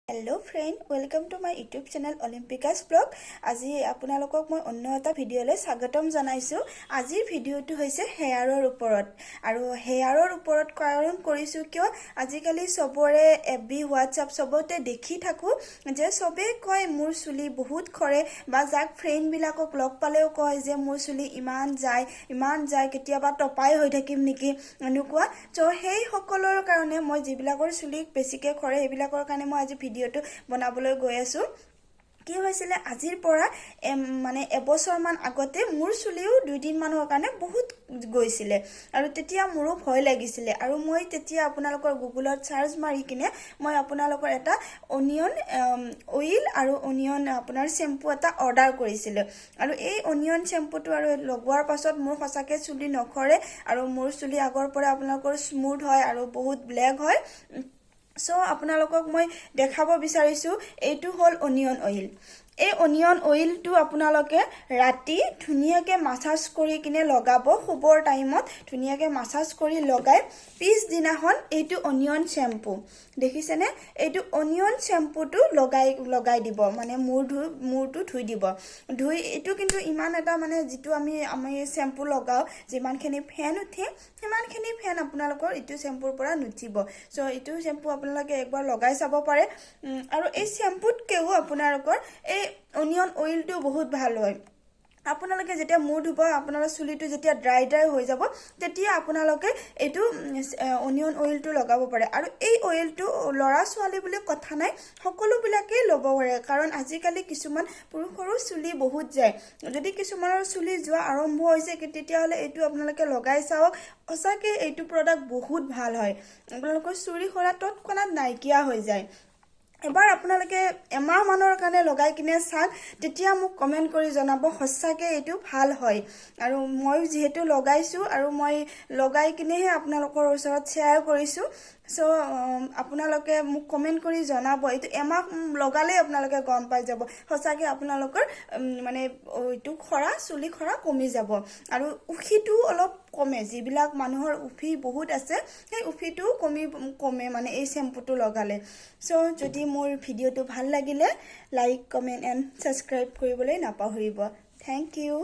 Hello friend welcome to my YouTube channel ओलम्पिकास blog. आज आपनालोকক मैं अन्य एटा भिडिओले स्वागतम जनाइছো। आजिर भिडिओটো होइसे हेयारर उपरत आरो हेयारर उपरत कारण करिसु किय आजिकाली सबरे एफबी व्हाट्सएप सबते देखि थाकू जे सबे कय मोर चुली बहुत खरे बा जाक फ्रेंड बिलाকক लग पालेও कय जे मोर चुली इमान जाय केतियाबा टपाय হৈ থাকিম নেকি अनुकुआ। तो हेई সকলৰ কাৰণে মই जिबिलाকৰ चुली बेसिके खरे हेबिलाকৰ কাৰণে মই আজি ভিডিওটো বনাবলৈ গৈ আছো। কি হৈছিলে আজিৰ পৰা মানে এবছৰ মান আগতে মোৰ চুলিও 2 দিন মানৰ কাৰণে বহুত গৈছিলে আৰু তেতিয়া মোৰো ভয় লাগিছিলে আৰু মই তেতিয়া আপোনালোকৰ গুগলত সাৰ্চ মাৰি কিনে মই আপোনালোকৰ এটা অনিয়ন অইল আৰু অনিয়ন আপোনাৰ শ্যাম্পু এটা অৰ্ডাৰ কৰিছিল আৰু এই অনিয়ন শ্যাম্পুটো আৰু লগোৱাৰ পাছত মোৰ সঁচাকে চুলি নখৰে আৰু মোৰ চুলি আগৰ পৰা আপোনালোকৰ স্মুথ হয় আৰু বহুত ব্লেক হয়। सो আপোনালোকক মই দেখাব বিচাৰিছো এইটো হল অনিয়ন অইল। এই অনিয়ন অইলটো আপোনালোকে ৰাতি ধুনিয়াকে মাসাজ কৰি কিনে লগাব শুবৰ টাইমত ধুনিয়াকে মাসাজ কৰি লগাই পিছ দিনাখন এইটো অনিয়ন শ্যাম্পু দেখিছেনে এইটো অনিয়ন শ্যাম্পুটো লগাই দিব মানে মূৰটো ধুই দিব ধুই এইটো কিন্তু ইমান এটা মানে যেটো আমি শ্যাম্পু লগাও যিমানখিনি ফেন উঠে সিমানখিনি ফেন আপোনালোকৰ এইটো শ্যাম্পুৰ পৰা নুঠিব। সো এইটো শ্যাম্পু আপোনালোকে একবাৰ লগাই চাব পাৰে আৰু এই শ্যাম্পুত কেও আপোনালোকৰ এই অনিয়ন অইলটো বহুত ভাল হয়। আপোনালোকে যেতিয়া মূৰ ধুব আপোনাৰ চুলিটো যেতিয়া ড্ৰাই হৈ যাব তেতিয়া আপোনালোকে এইটো অনিয়ন অইলটো লগাব পাৰে আৰু এই অইলটো লৰা ছোৱালী বুলি কথা নাই সকলো বিলাকে লব পাৰে কাৰণ আজিকালি কিছুমান পুৰুষৰো চুলি বহুত যায় যদি কিছুমানৰ চুলি যোৱা আৰম্ভ হৈছে তেতিয়া হলে এইটো আপোনালোকে লগাই চাওক সঁচাকে এইটো প্ৰডাক্ট বহুত ভাল হয় আপোনালোকৰ চুলি খৰা তৎক্ষণাত নাইকিয়া হৈ যায়। এবাৰ আপোনালোকে এমাহ মানৰ কাৰণে লগাই কিনে চাক তেতিয়া মোক কমেন্ট কৰি জনাব সঁচাকে এইটো ভাল হয় আৰু মই যেহেতু লগাইছো আৰু মই লগাই কিনেহে আপোনালোকৰ ওচৰত শেয়াৰ কৰিছো। সো আপোনালোকে মোক কমেন্ট কৰি জনাব এইটো এমাহ লগালে আপোনালোকে গম পাই যাব সঁচাকে আপোনালোকৰ মানে এইটো খৰা চুলি খৰা কমি যাব আৰু উখিটো অলপ কমে যিবিলাক মানুহৰ উফি বহুত আছে সেই উফিটো কমে মানে এই শ্যাম্পুটো লগালে। সো যদি মোৰ ভিডিওটো ভাল লাগিলে লাইক কমেন্ট এন্ড সাবস্ক্ৰাইব কৰিবলৈ নাপাহৰিব। Thank U.